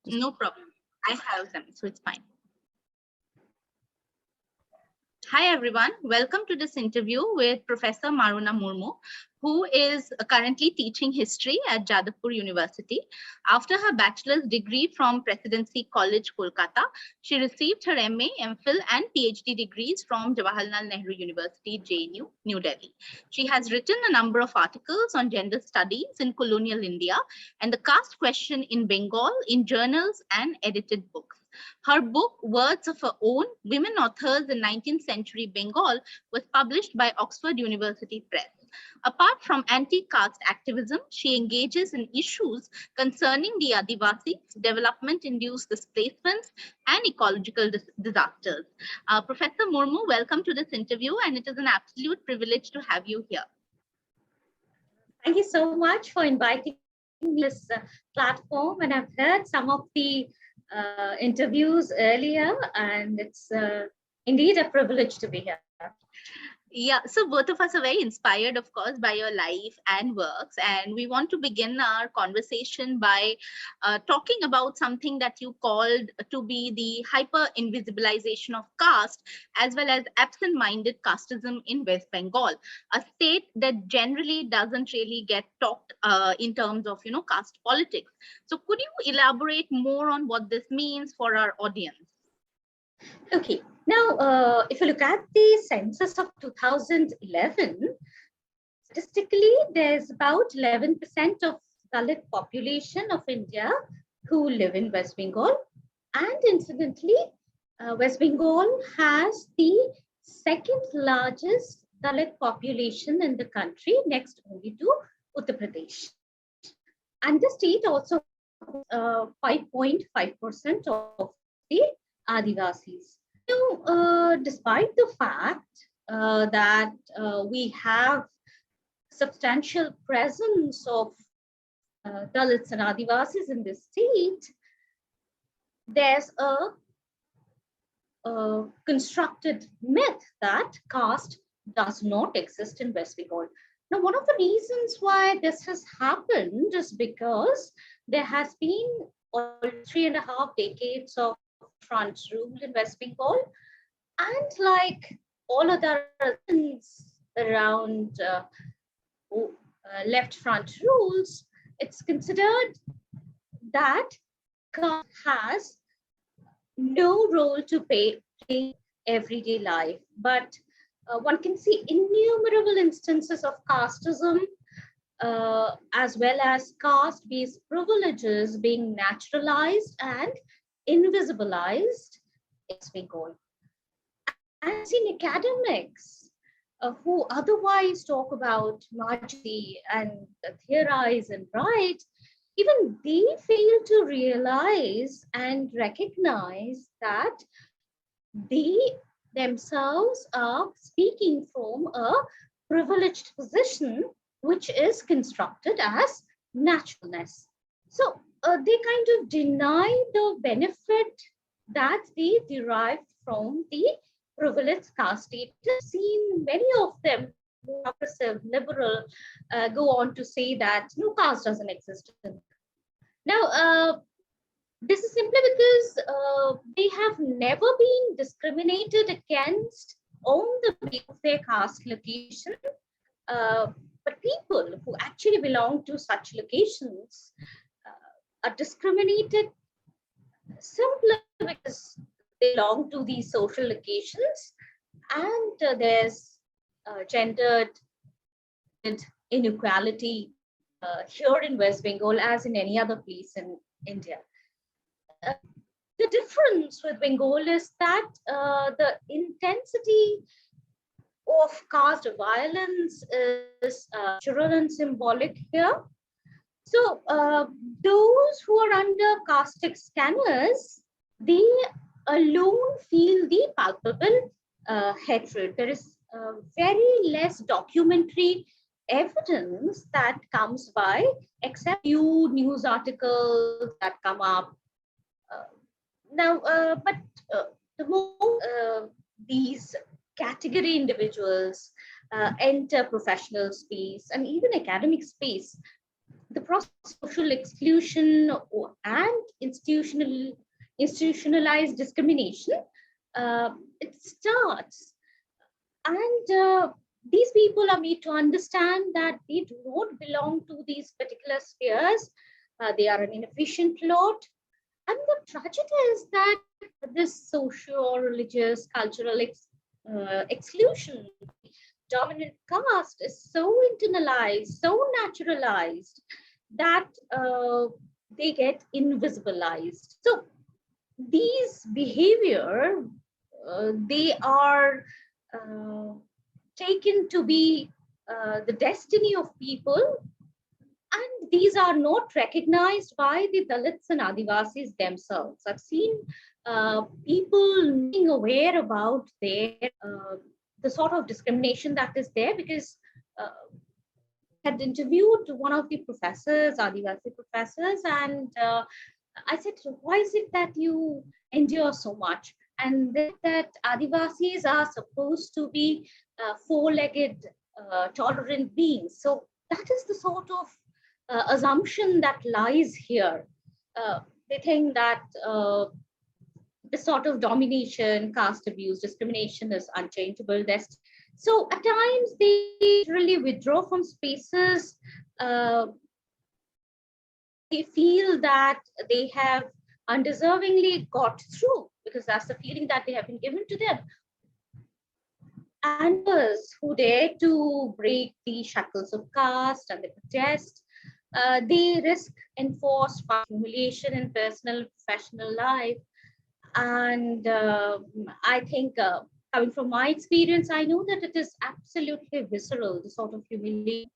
No problem. I have them, so it's fine. Hi, everyone. Welcome to this interview with Professor Maroona Murmu, who is currently teaching history at Jadavpur University. After her bachelor's degree from Presidency College, Kolkata, she received her MA, MPhil, and PhD degrees from Jawaharlal Nehru University, JNU, New Delhi. She has written a number of articles on gender studies in colonial India and the caste question in Bengal in journals and edited books. Her book, Words of Her Own, Women Authors in 19th-Century Bengal, was published by Oxford University Press. Apart from anti-caste activism, she engages in issues concerning the Adivasis, development-induced displacements, and ecological disasters. Professor Murmu, welcome to this interview, and it is an absolute privilege to have you here. Thank you so much for inviting me to this platform, and I've heard some of the interviews earlier, and it's indeed a privilege to be here. Yeah, so both of us are very inspired, of course, by your life and works. And we want to begin our conversation by talking about something that you called to be the hyper-invisibilization of caste, as well as absent-minded casteism in West Bengal, a state that generally doesn't really get talked in terms of, caste politics. So could you elaborate more on what this means for our audience? Okay. Now, if you look at the census of 2011, statistically, there's about 11% of Dalit population of India who live in West Bengal. And incidentally, West Bengal has the second largest Dalit population in the country, next only to Uttar Pradesh. And the state also 5.5% of the Adivasis. So, despite the fact that we have substantial presence of Dalits and Adivasis in this state, there's a constructed myth that caste does not exist in West Bengal. Now, one of the reasons why this has happened is because there has been 3.5 decades of front rule in West Bengal, and like all other things around left front rules, it's considered that caste has no role to play in everyday life. But one can see innumerable instances of casteism as well as caste-based privileges being naturalized and invisibilized in Bengal. And in academics who otherwise talk about marginality and theorize and write, even they fail to realize and recognize that they themselves are speaking from a privileged position, which is constructed as naturalness. So they kind of deny the benefit that they derived from the privileged caste status. Seen many of them, progressive, liberal, go on to say that no caste doesn't exist. Now, this is simply because they have never been discriminated against on the basis of their caste location. But people who actually belong to such locations are discriminated simply because they belong to these social locations, and there's gendered inequality here in West Bengal as in any other place in India. The difference with Bengal is that the intensity of caste violence is natural and symbolic here. So those who are under caustic scanners, they alone feel the palpable hatred. There is very less documentary evidence that comes by, except few news articles that come up. But the more these category individuals enter professional space and even academic space, the process of social exclusion and institutionalized discrimination, it starts. And these people are made to understand that they do not belong to these particular spheres. They are an inefficient lot. And the tragedy is that this socio-religious, cultural exclusion, dominant caste is so internalized, so naturalized that they get invisibilized. So these behavior, they are taken to be the destiny of people, and these are not recognized by the Dalits and Adivasis themselves. I've seen people being aware about their the sort of discrimination that is there, because uh, I had interviewed one of the professors, Adivasi professors, and I said, why is it that you endure so much? And that Adivasis are supposed to be four-legged, tolerant beings. So that is the sort of assumption that lies here. They think that this sort of domination, caste abuse, discrimination is unchangeable. So at times they really withdraw from spaces. Uh, they feel that they have undeservingly got through, because that's the feeling that they have been given to them. And those who dare to break the shackles of caste and they protest, they risk enforced humiliation in personal and professional life. And I think, coming from my experience, I know that it is absolutely visceral, the sort of humiliation,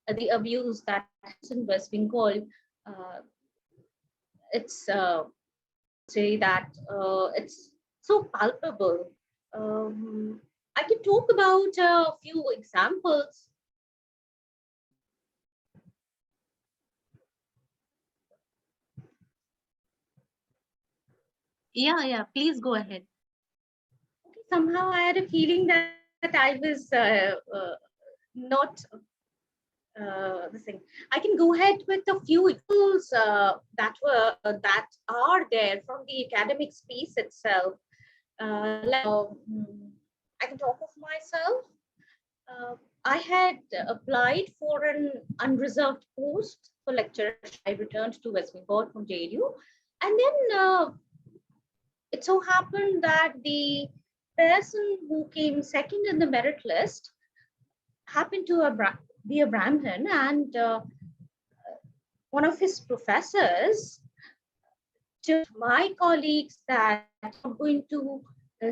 the abuse that happens in West Bengal. Uh, it's say that it's so palpable. I can talk about a few examples. Yeah, please go ahead. Okay, somehow I had a feeling that I was not the thing. I can go ahead with a few examples that are there from the academic space itself. I can talk of myself. I had applied for an unreserved post for lecturer. I returned to West Bengal from JNU, and then it so happened that the person who came second in the merit list happened to be a Brahmin, and one of his professors told my colleagues that I'm going to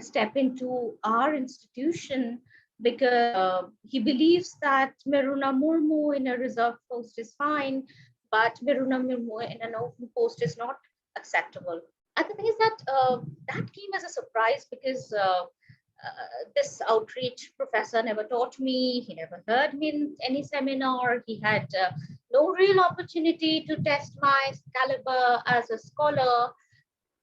step into our institution because he believes that Maroona Murmu in a reserved post is fine, but Maroona Murmu in an open post is not acceptable. And the thing is that that came as a surprise, because this outreach professor never taught me, he never heard me in any seminar, he had no real opportunity to test my caliber as a scholar.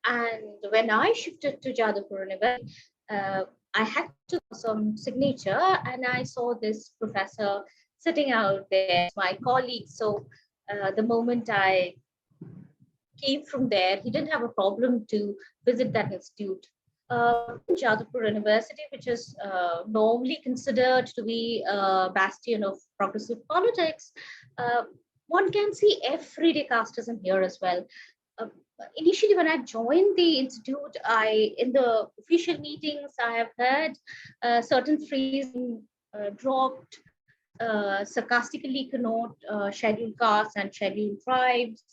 And when I shifted to Jadavpur University, I had to do some signature, and I saw this professor sitting out there, my colleague. So the moment I came from there, he didn't have a problem to visit that institute. Jadavpur University, which is normally considered to be a bastion of progressive politics, uh, one can see everyday casteism here as well. Uh, Initially, when I joined the institute, in the official meetings, I have heard certain phrases dropped, sarcastically connote scheduled castes and scheduled tribes.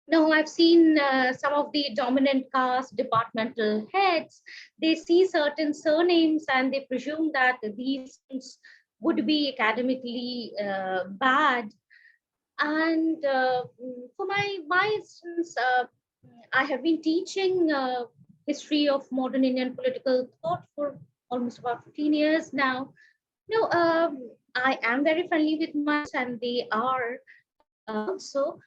No, I've seen some of the dominant caste departmental heads. They see certain surnames and they presume that these would be academically bad. And for my instance, I have been teaching history of modern Indian political thought for almost about 15 years now. No, I am very friendly with my and they are also.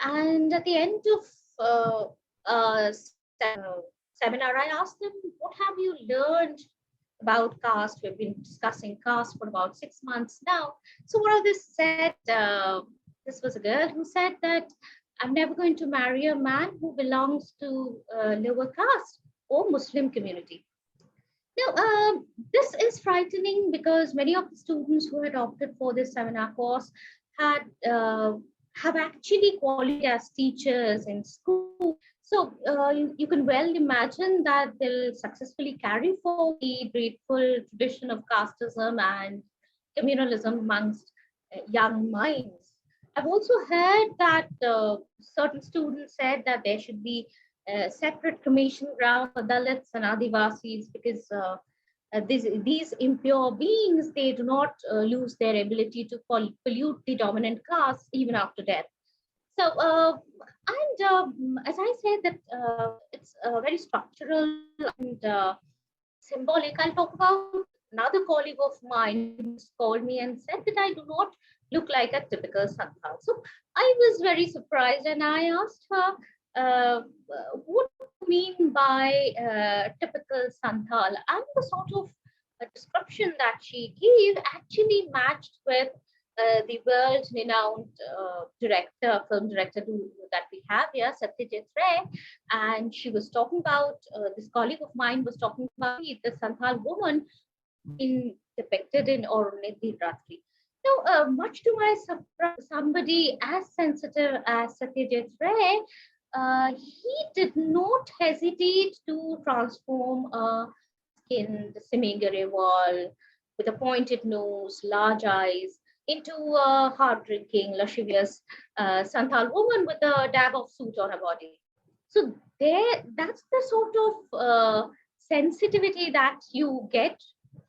And at the end of uh, seminar, I asked them, "What have you learned about caste? We've been discussing caste for about 6 months now." So one of this said. This was a girl who said that I'm never going to marry a man who belongs to a lower caste or Muslim community. Now, this is frightening because many of the students who had opted for this seminar course had have actually qualified as teachers in school. So you can well imagine that they'll successfully carry forward the grateful tradition of casteism and communalism amongst young minds. I've also heard that certain students said that there should be separate cremation ground for Dalits and Adivasis because these impure beings, they do not lose their ability to pollute the dominant caste even after death. So, as I said, that it's very structural and symbolic. I'll talk about another colleague of mine who called me and said that I do not look like a typical Santhal. So I was very surprised and I asked her, what do you mean by typical Santhal? And the sort of description that she gave actually matched with the world renowned film director that we have here, Satyajit Ray. And she was talking about, this colleague of mine was talking about the Santhal woman in depicted in Orunidhi Ratri. Now, much to my surprise, somebody as sensitive as Satyajit Ray, he did not hesitate to transform skin, the Semingare wall, with a pointed nose, large eyes, into a hard-drinking, lascivious Santhal woman with a dab of soot on her body. So that's the sort of sensitivity that you get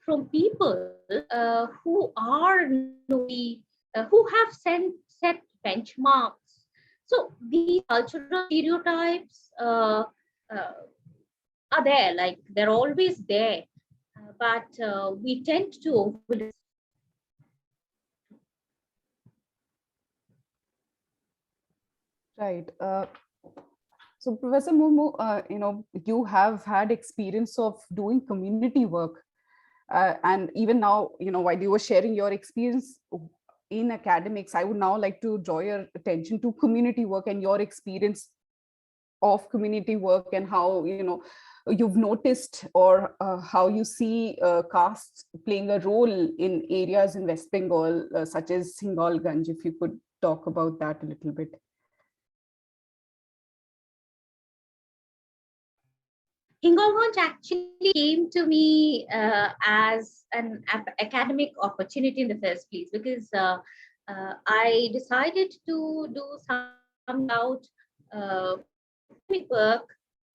from people who are who have set benchmarks. So these cultural stereotypes are there, like they're always there, but we tend to overlook. Right. So, Professor Murmu, you have had experience of doing community work, and even now, while you were sharing your experience in academics, I would now like to draw your attention to community work and your experience of community work and how you've noticed or how you see castes playing a role in areas in West Bengal, such as Singalganj. If you could talk about that a little bit. Hingolganj actually came to me as an academic opportunity in the first place because I decided to do some about academic work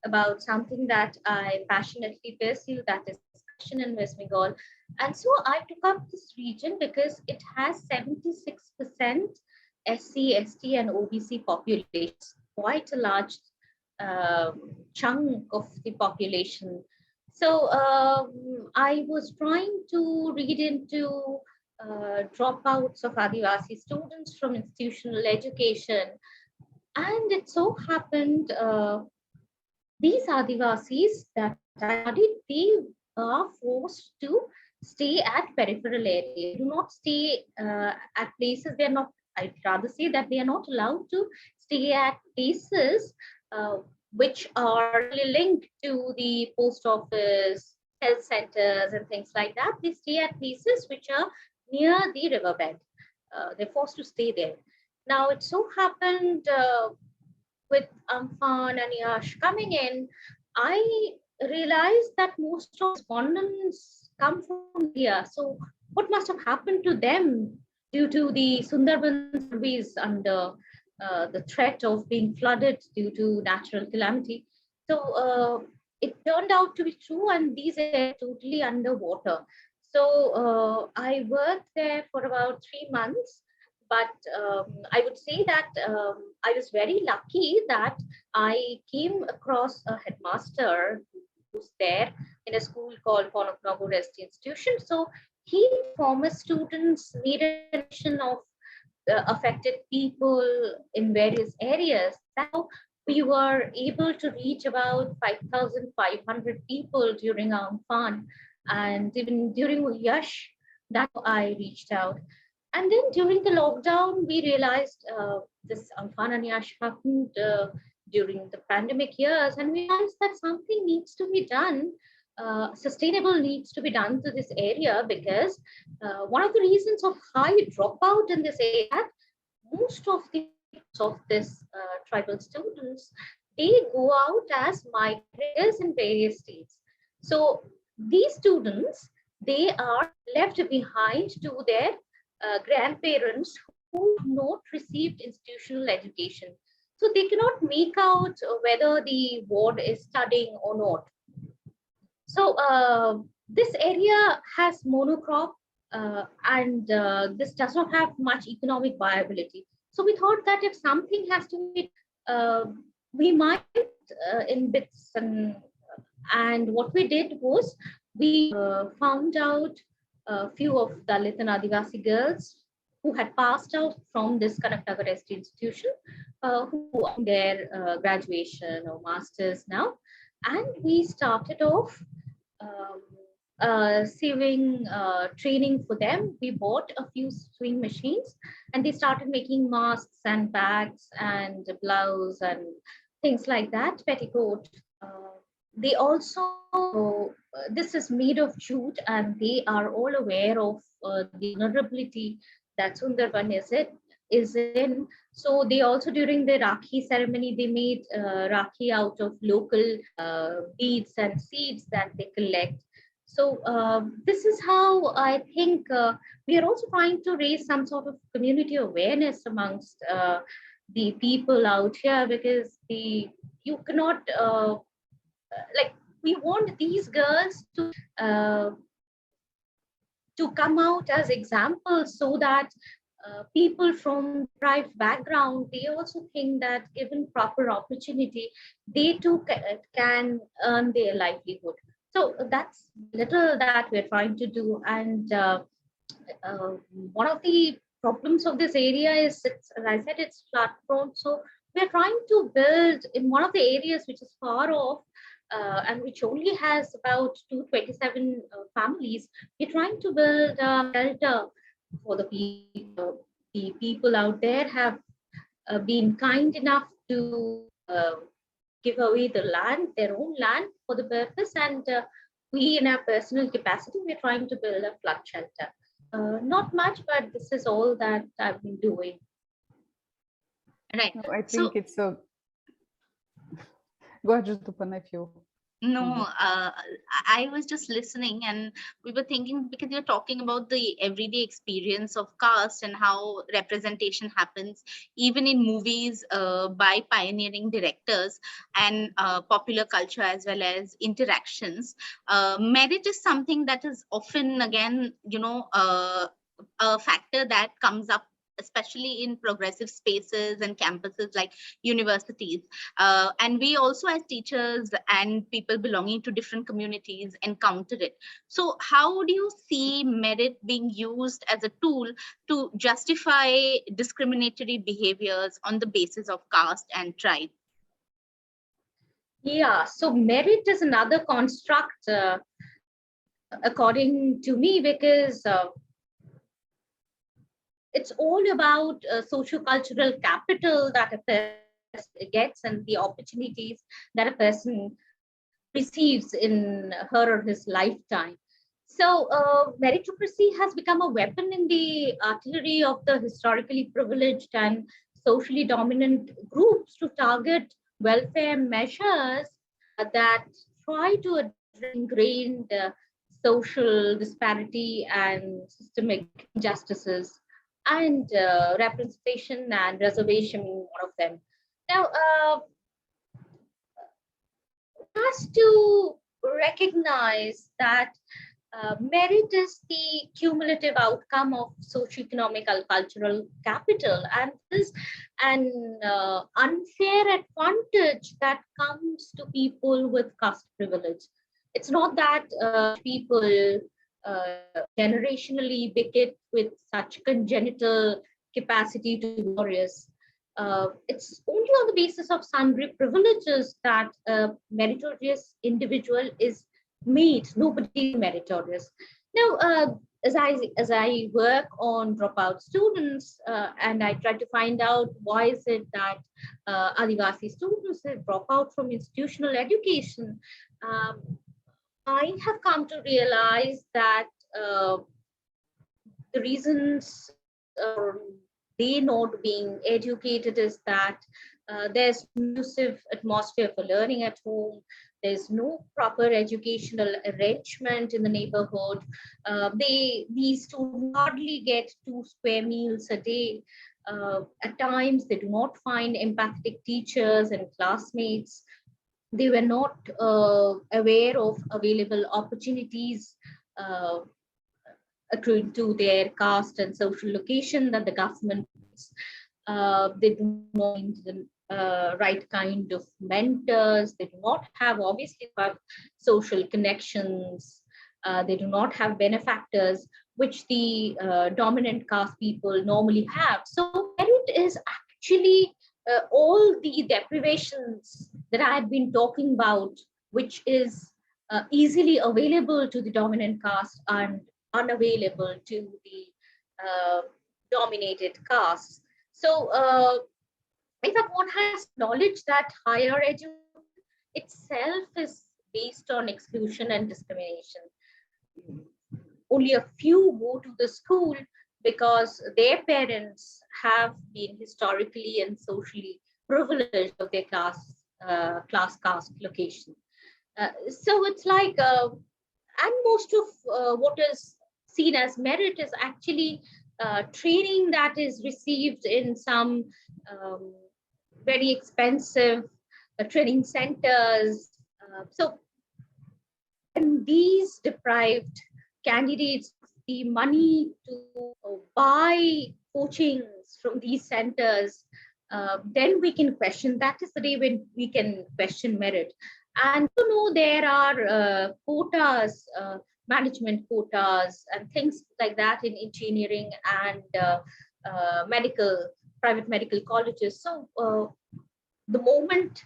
about something that I passionately pursue, that is discussion in West Bengal. And so I took up this region because it has 76% SC, ST, and OBC populations, quite a large chunk of the population. So I was trying to read into dropouts of Adivasi students from institutional education. And it so happened these Adivasis that I studied, they are forced to stay at peripheral areas. They do not stay at places, they're not, I'd rather say that they are not allowed to stay at places which are linked to the post office, health centers, and things like that. They stay at places which are near the riverbed. They're forced to stay there. Now, it so happened with Amphan and Yash coming in, I realized that most of respondents come from India. So, what must have happened to them due to the Sundarbans always under the threat of being flooded due to natural calamity? So, it turned out to be true, and these are totally underwater. So, I worked there for about 3 months. But I would say that I was very lucky that I came across a headmaster who's there in a school called Konaknagu Rest Institution. So he former students made a mention of affected people in various areas. Now we were able to reach about 5,500 people during Amphan, and even during Yash, that I reached out. And then during the lockdown, we realized this Amphananiash happened during the pandemic years, and we realized that something needs to be done. Sustainable needs to be done to this area, because one of the reasons of high dropout in this area, most of the of this tribal students, they go out as migrants in various states. So these students, they are left behind to their grandparents who have not received institutional education. So they cannot make out whether the ward is studying or not. So this area has monocrop, and this does not have much economic viability. So we thought that if something has to be, we might in bits, and what we did was we found out a few of Dalit and Adivasi girls who had passed out from this Kanaknagar ST institution, who are in their graduation or masters now. And we started off sewing training for them. We bought a few sewing machines, and they started making masks and bags and blouse and things like that, petticoat. They also, this is made of jute, and they are all aware of the vulnerability that Sundarban is in. So they also, during the Rakhi ceremony, they made Rakhi out of local beads and seeds that they collect. So this is how I think we are also trying to raise some sort of community awareness amongst the people out here, because you cannot like, we want these girls to come out as examples, so that people from deprived background, they also think that given proper opportunity, they too can earn their livelihood. So that's little that we're trying to do. And one of the problems of this area is, as I said, it's flood prone. So we're trying to build in one of the areas which is far off, and which only has about 227 families. We're trying to build a shelter for the people. The people out there have been kind enough to give away the land, their own land, for the purpose, and we, in our personal capacity, we're trying to build a flood shelter. Not much, but this is all that I've been doing. Right. No, I think So, it's a. Go ahead, Rituparna, if you. no, I was just listening, and we were thinking, because you're talking about the everyday experience of caste and how representation happens even in movies by pioneering directors, and popular culture as well as interactions. Merit is something that is often, again, a factor that comes up, especially in progressive spaces and campuses like universities. And we also, as teachers and people belonging to different communities, encounter it. So how do you see merit being used as a tool to justify discriminatory behaviors on the basis of caste and tribe? Yeah, so merit is another construct, according to me, because it's all about socio-cultural capital that a person gets, and the opportunities that a person receives in her or his lifetime. So meritocracy has become a weapon in the artillery of the historically privileged and socially dominant groups to target welfare measures that try to address ingrained social disparity and systemic injustices, and representation and reservation being one of them. Now, has to recognize that merit is the cumulative outcome of socioeconomic and cultural capital, and is an unfair advantage that comes to people with caste privilege. It's not that people generationally beget with such congenital capacity to be glorious. It's only on the basis of sundry privileges that a meritorious individual is made. Nobody is meritorious. Now, as I work on dropout students, and I try to find out why is it that Adivasi students drop out from institutional education, um, I have come to realize that the reasons for they not being educated is that there's conducive atmosphere for learning at home. There's no proper educational arrangement in the neighborhood. These students hardly get 2 square meals a day. At times, they do not find empathetic teachers and classmates. They were not aware of available opportunities uh, accruing to their caste and social location that the government they do not find the right kind of mentors. They do not have, obviously, have social connections. They do not have benefactors, which the dominant caste people normally have. So merit is actually all the deprivations that I had been talking about, which is easily available to the dominant caste and unavailable to the uh, dominated castes. So, in fact, one has knowledge that higher education itself is based on exclusion and discrimination. Only a few go to the school because their parents have been historically and socially privileged of their class caste location. So it's like, and most of what is seen as merit is actually training that is received in some um, very expensive training centers. So, and these deprived candidates the money to buy coachings from these centers, then we can question. That is the day when we can question merit. And you know, there are quotas, management quotas, and things like that in engineering and private medical colleges. So the moment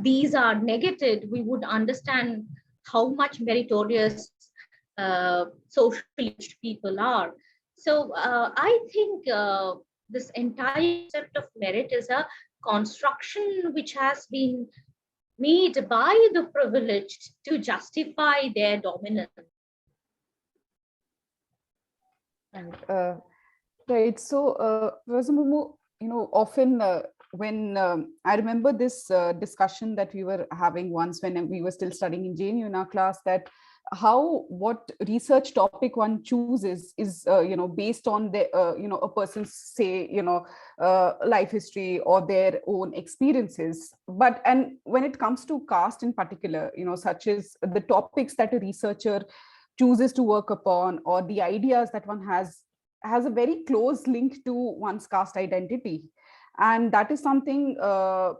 these are negated, we would understand how much meritorious socially people are. So I think this entire concept of merit is a construction which has been made by the privileged to justify their dominance. Right. So, Professor Murmu, often when I remember this discussion that we were having once when we were still studying in JNU in our class, that what research topic one chooses is based on the a person's, say, life history or their own experiences. And when it comes to caste in particular, such as the topics that a researcher chooses to work upon, or the ideas that one has a very close link to one's caste identity. And that is something I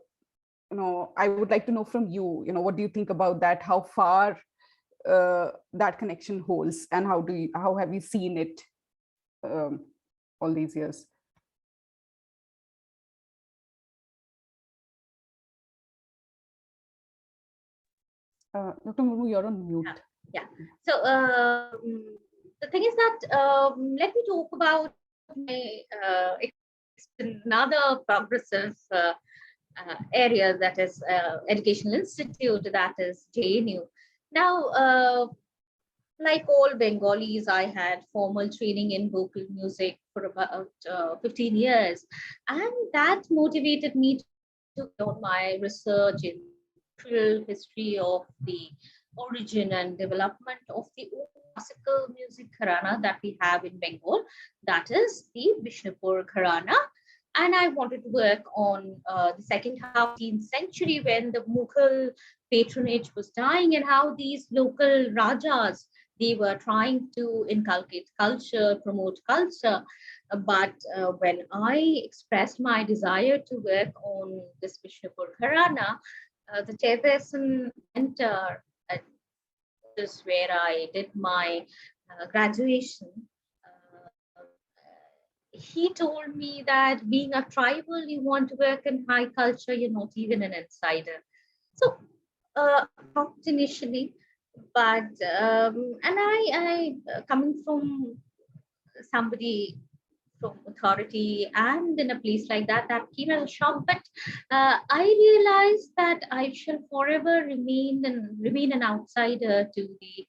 would like to know from you. What do you think about that? How far that connection holds, and how have you seen it all these years? Dr. Murmu, you're on mute. Yeah. So the thing is that let me talk about my another progressive area, that is educational institute, that is JNU. Now, like all Bengalis, I had formal training in vocal music for about 15 years, and that motivated me to do my research in history of the origin and development of the classical music gharana that we have in Bengal, that is the Bishnupur gharana. And I wanted to work on the second half of the 18th century, when the Mughal patronage was dying, and how these local rajas, they were trying to inculcate culture, promote culture. But when I expressed my desire to work on this Bishnupur gharana, the chairperson mentor, this is where I did my graduation, he told me that being a tribal, you want to work in high culture, you're not even an insider. So I thought initially, But and I coming from somebody from authority and in a place like that, that came as a shock. But I realized that I shall forever remain an outsider to the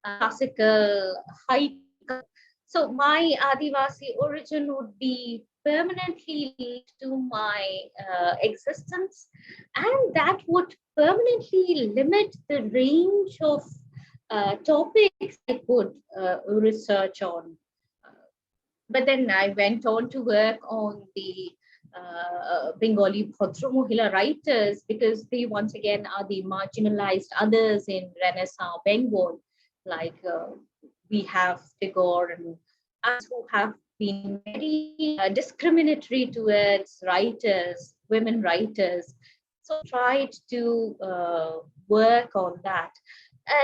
classical high. So my Adivasi origin would be permanently linked to my existence, and that would permanently limit the range of topics I could research on. But then I went on to work on the Bengali Bhadra Mohila writers, because they once again are the marginalized others in Renaissance Bengal. Like we have Tagore and others who have been very discriminatory towards writers, women writers. So I tried to work on that.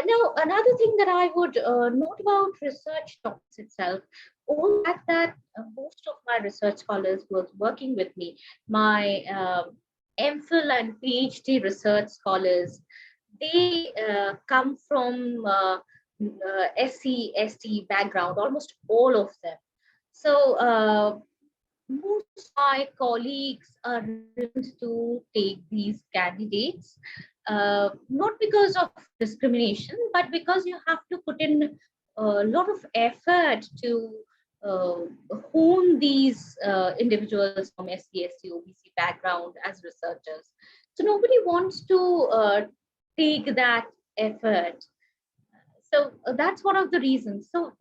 Now, another thing that I would note about research topics itself, all that most of my research scholars was working with me, my MPhil and PhD research scholars, they come from SC, ST background, almost all of them. So most of my colleagues are reluctant to take these candidates, not because of discrimination, but because you have to put in a lot of effort to uh, hone these individuals from SC, ST, OBC background as researchers. So nobody wants to take that effort. So that's one of the reasons. So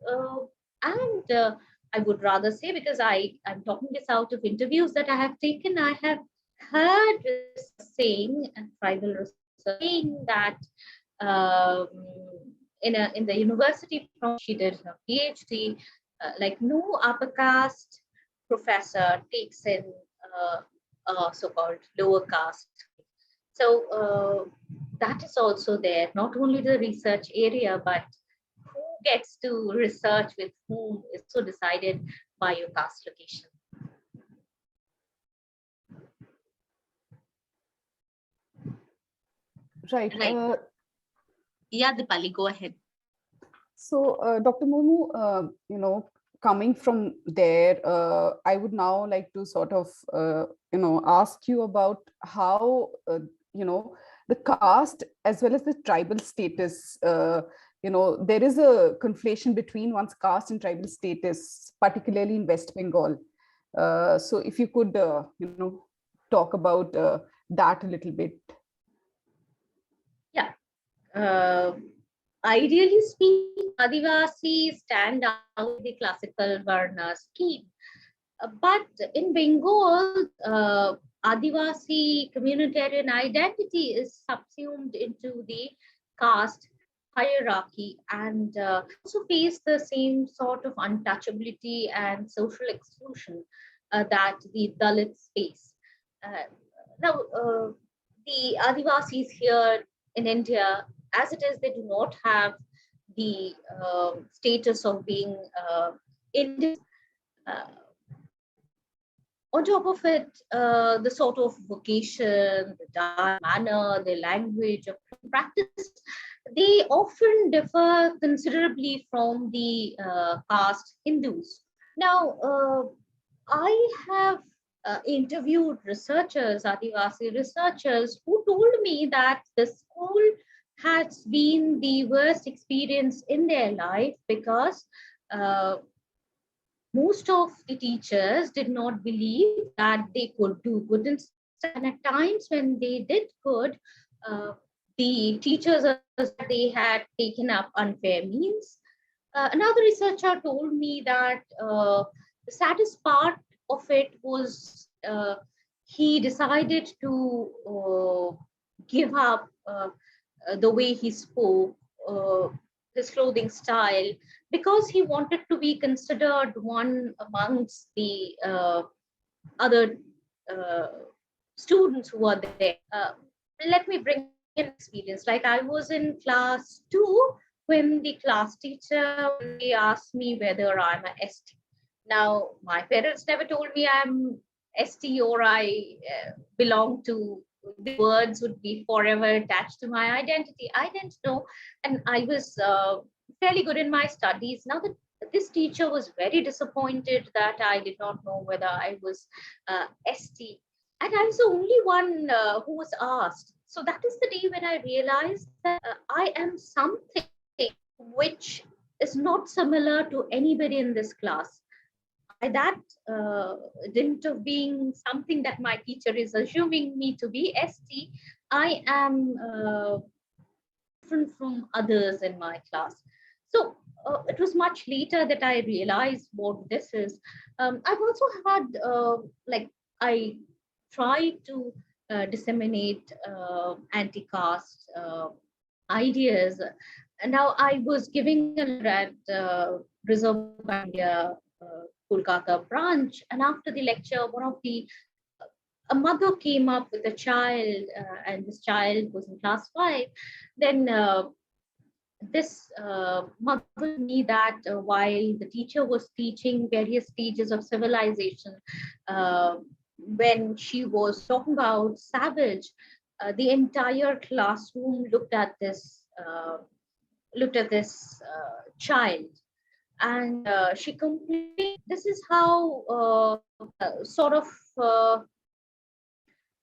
and I would rather say, because I'm talking this out of interviews that I have taken, I have heard saying, and tribal saying that um, in the university from she did her PhD, like no upper caste professor takes in so-called lower caste. So that is also there, not only the research area, but who gets to research with whom is so decided by your caste location. Right. Right. Yeah, Dipali, go ahead. So, Dr. Murmu, coming from there, I would now like to sort of, ask you about how, the caste as well as the tribal status, there is a conflation between one's caste and tribal status, particularly in West Bengal. So if you could, talk about that a little bit. Yeah. Ideally speaking, Adivasi stand out in the classical Varna scheme. But in Bengal, Adivasi communitarian identity is subsumed into the caste hierarchy, and also face the same sort of untouchability and social exclusion that the Dalits face. Uh, now, the Adivasis here in India, as it is, they do not have the status of being Indian. Uh, on top of it, the sort of vocation, the diet, manner, the language of practice, they often differ considerably from the caste Hindus. Now, I have interviewed researchers, Adivasi researchers, who told me that the school has been the worst experience in their life, because uh, most of the teachers did not believe that they could do good in studies, and at times when they did good, the teachers they had taken up unfair means. Another researcher told me that the saddest part of it was he decided to give up the way he spoke, his clothing style, because he wanted to be considered one amongst the other uh, students who are there. Let me bring an experience. Like I was in class 2 when the class teacher they asked me whether I'm a ST. Now, my parents never told me I'm ST or I belong to the words would be forever attached to my identity. I didn't know, and I was fairly good in my studies. Now that this teacher was very disappointed that I did not know whether I was ST, and I was the only one who was asked. So that is the day when I realized that I am something which is not similar to anybody in this class. By that dint of being something that my teacher is assuming me to be ST, I am different from others in my class. So it was much later that I realized what this is. I've also had, I tried to disseminate anti-caste ideas. And now I was giving a lecture at Reserve Bank of India, Kolkata branch, and after the lecture, a mother came up with a child, and this child was in class 5. Then this mother told me that while the teacher was teaching various stages of civilization, when she was talking about savage, the entire classroom looked at this child, and she complained. This is how sort of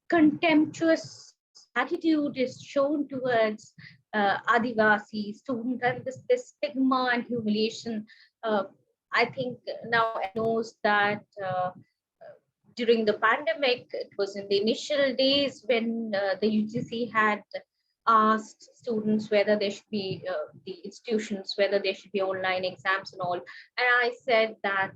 contemptuous attitude is shown towards Adivasi students, and this stigma and humiliation. I think now knows that during the pandemic, it was in the initial days when the UGC had asked students whether there should be the institutions, whether there should be online exams and all. And I said that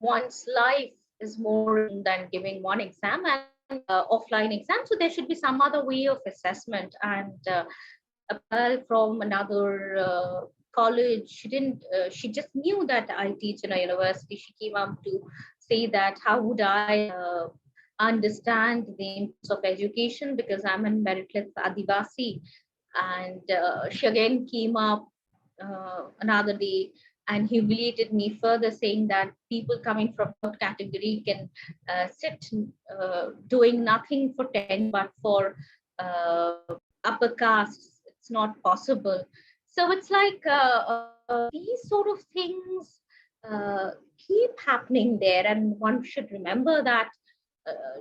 one's life is more than giving one exam and offline exam. So there should be some other way of assessment. And a girl from another college, she didn't, she just knew that I teach in a university. She came up to say that how would I understand the importance of education because I'm a meritless Adivasi. And she again came up another day and humiliated me further, saying that people coming from that category can sit doing nothing for 10, but for upper castes, it's not possible. So it's like these sort of things keep happening there, and one should remember that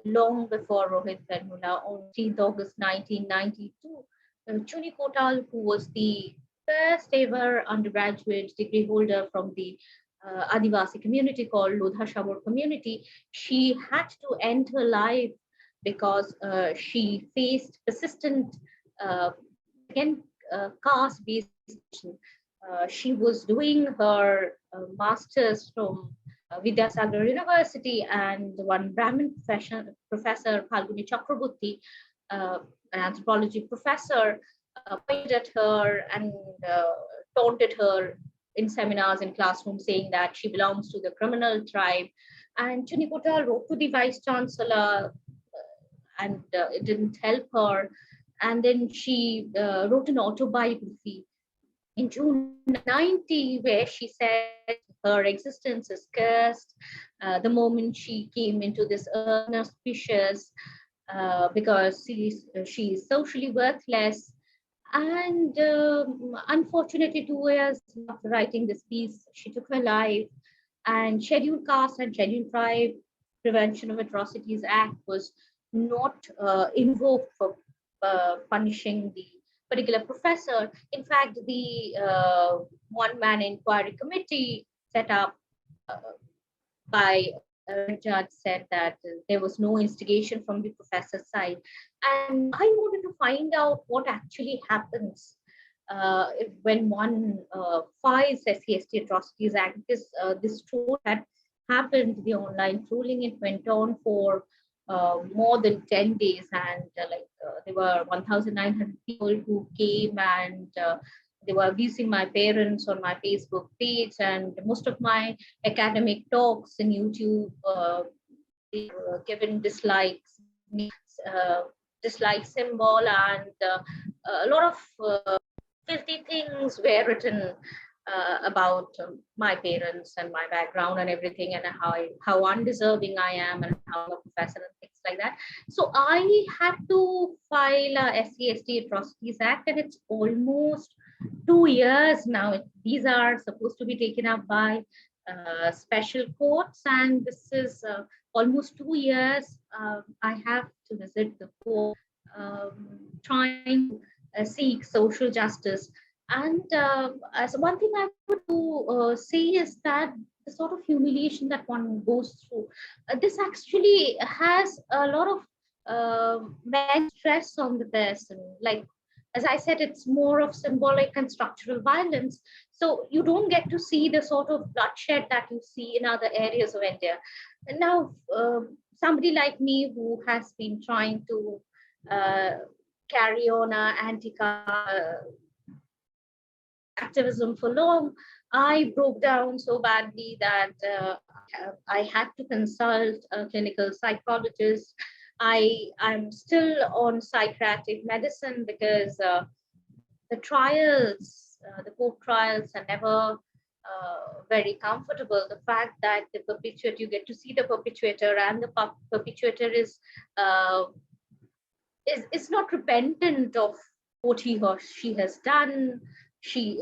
long before Rohit Vermula, on 13th August 1992, Chuni Kotal, who was the first ever undergraduate degree holder from the Adivasi community called Lodha Shabur community, she had to end her life because she faced persistent again caste-based discrimination. She was doing her master's from Vidyasagar University, and one Brahmin professor, Phalguni Chakraborty, an anthropology professor, pointed at her and taunted her in seminars in classrooms, saying that she belongs to the criminal tribe. And Chuni Kotal wrote to the vice chancellor, and it didn't help her. And then she wrote an autobiography in June 90, where she said her existence is cursed the moment she came into this auspicious because she is socially worthless. And unfortunately, 2 years after writing this piece, she took her life. And Scheduled Caste and Scheduled Tribe Prevention of Atrocities Act was not invoked for punishing the particular professor. In fact, the one-man inquiry committee set up by a judge said that there was no instigation from the professor's side. And I wanted to find out what actually happens when one files SCST Atrocities Act. This troll had happened, the online trolling, it went on for more than 10 days, and there were 1,900 people who came, and they were abusing my parents on my Facebook page, and most of my academic talks in YouTube they were given dislikes, dislike symbol, and a lot of filthy things were written about my parents and my background and everything, and how undeserving I am, and how I'm a professor and things like that. So I had to file a SC/ST Atrocities Act, and it's almost 2 years now. These are supposed to be taken up by special courts, and this is almost 2 years. I have to visit the court, trying to seek social justice. And as one thing I would say is that the sort of humiliation that one goes through, this actually has a lot of mental stress on the person. Like, as I said, it's more of symbolic and structural violence. So you don't get to see the sort of bloodshed that you see in other areas of India. And now, somebody like me who has been trying to carry on a activism for long, I broke down so badly that I had to consult a clinical psychologist. I'm still on psychiatric medicine because the trials, the court trials, are never very comfortable. The fact that the perpetrator, you get to see the perpetrator, and the perpetrator is not repentant of what he or she has done. She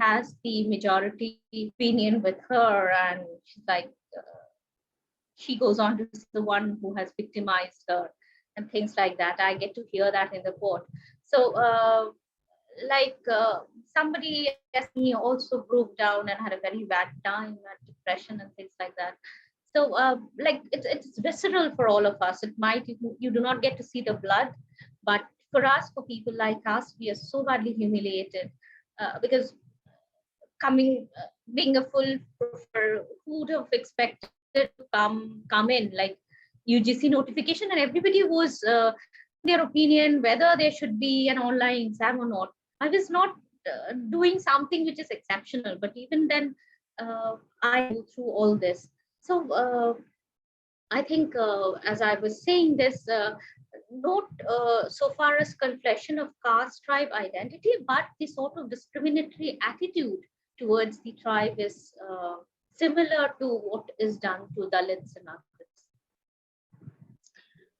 has the majority opinion with her, and she's like, she goes on to see the one who has victimized her and things like that. I get to hear that in the court. So somebody as me also broke down and had a very bad time, had depression and things like that. So it's visceral for all of us. It might, you do not get to see the blood, but for us, for people like us, we are so badly humiliated because being a full professor, who would have expected to come in like UGC notification, and everybody was their opinion whether there should be an online exam or not. I was not doing something which is exceptional, but even then, I go through all this. So I think, as I was saying this, not so far as confession of caste tribe identity, but the sort of discriminatory attitude towards the tribe is similar to what is done to Dalits and others.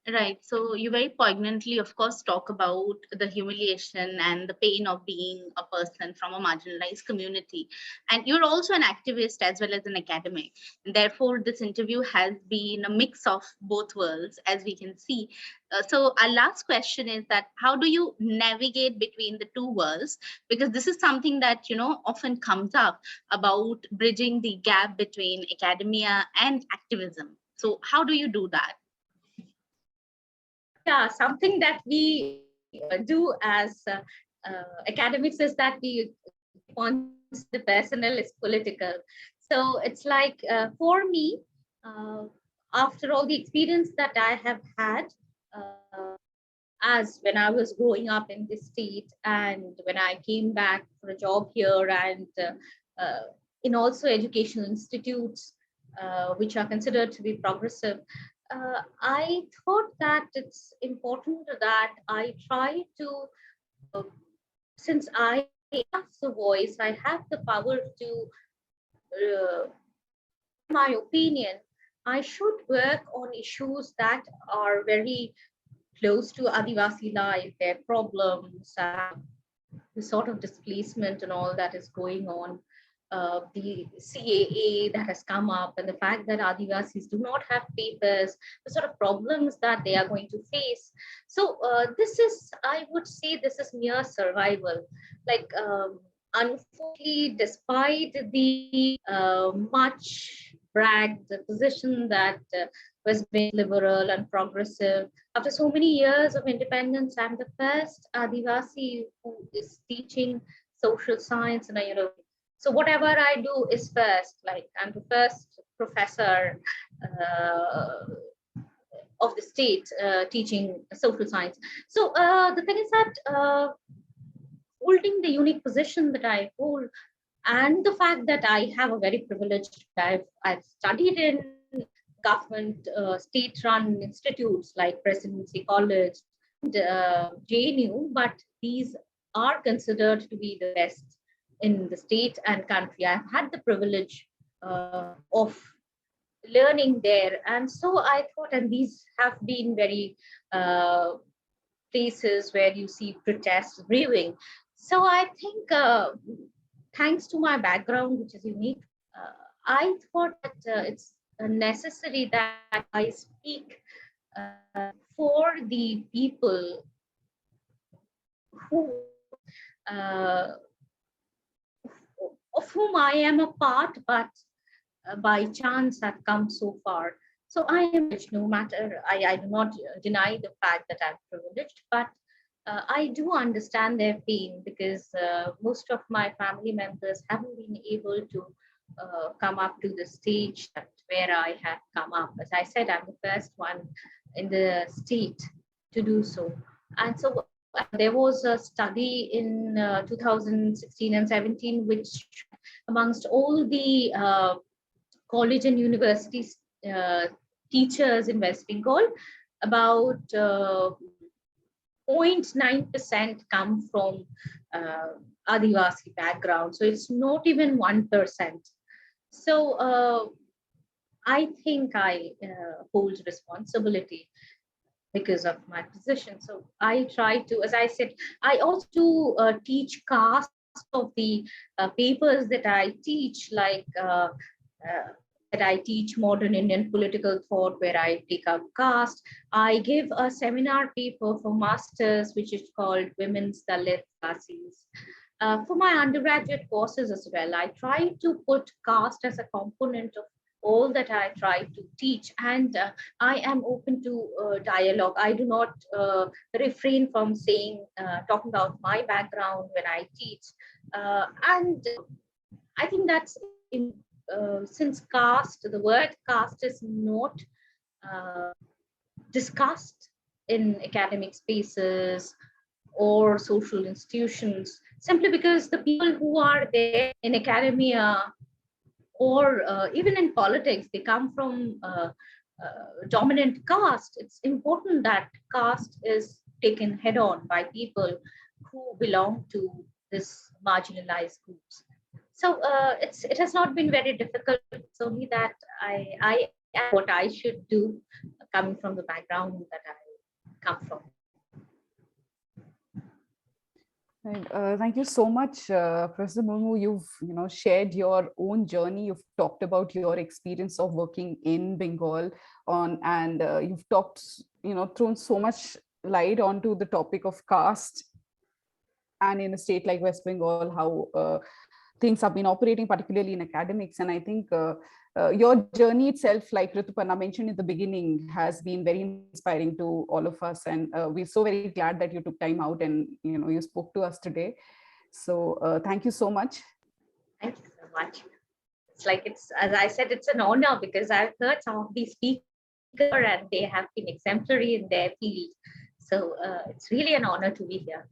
Right. So you very poignantly, of course, talk about the humiliation and the pain of being a person from a marginalized community. And you're also an activist as well as an academic. And therefore, this interview has been a mix of both worlds, as we can see. So our last question is that how do you navigate between the two worlds? Because this is something that, often comes up about bridging the gap between academia and activism. So how do you do that? Yeah, something that we do as academics is that we want the personal is political. So it's like, for me, after all the experience that I have had, as when I was growing up in this state, and when I came back for a job here, and in also educational institutes which are considered to be progressive, I thought that it's important that I try to, since I have the voice, I have the power to, my opinion, I should work on issues that are very close to Adivasi life, their problems, the sort of displacement and all that is going on. The CAA that has come up, and the fact that Adivasis do not have papers, the sort of problems that they are going to face. So this is, I would say, this is mere survival. Like, unfortunately, despite the much bragged position that was being liberal and progressive, after so many years of independence, I'm the first Adivasi who is teaching social science in a university. So whatever I do is first, like I'm the first professor of the state teaching social science. So the thing is that holding the unique position that I hold, and the fact that I have a very privileged, I've studied in government state-run institutes like Presidency College and JNU, but these are considered to be the best in the state and country. I've had the privilege of learning there. And so I thought, and these have been very places where you see protests brewing. So I think, thanks to my background, which is unique, I thought that it's necessary that I speak for the people who, uh, of whom I am a part, but by chance have come so far. So I am privileged, no matter, I do not deny the fact that I'm privileged, but I do understand their pain, because most of my family members haven't been able to come up to the stage where I have come up. As I said, I'm the first one in the state to do so. And so there was a study in 2016 and 17, which amongst all the college and university teachers in West Bengal, about 0.9% come from Adivasi background. So it's not even 1%. So I think I hold responsibility because of my position. So I try to, as I said, I also teach caste of the papers that I teach, like that I teach modern Indian political thought, where I take up caste. I give a seminar paper for masters, which is called Women's Dalit Classes. For my undergraduate courses as well, I try to put caste as a component of all that I try to teach, and I am open to dialogue. I do not refrain from saying, talking about my background when I teach, and I think that's in, since caste, the word caste is not discussed in academic spaces or social institutions, simply because the people who are there in academia or even in politics, they come from dominant caste. It's important that caste is taken head on by people who belong to this marginalized groups. So it has not been very difficult. It's only that I what I should do, coming from the background that I come from. And, thank you so much, Professor Murmu. You've shared your own journey. You've talked about your experience of working in Bengal and you've talked, thrown so much light onto the topic of caste, and in a state like West Bengal, how things have been operating, particularly in academics. And I think your journey itself, like Rituparna mentioned in the beginning, has been very inspiring to all of us. And we're so very glad that you took time out and you spoke to us today. So thank you so much. Thank you so much. It's like, it's, as I said, it's an honor, because I've heard some of these speakers and they have been exemplary in their field. So it's really an honor to be here.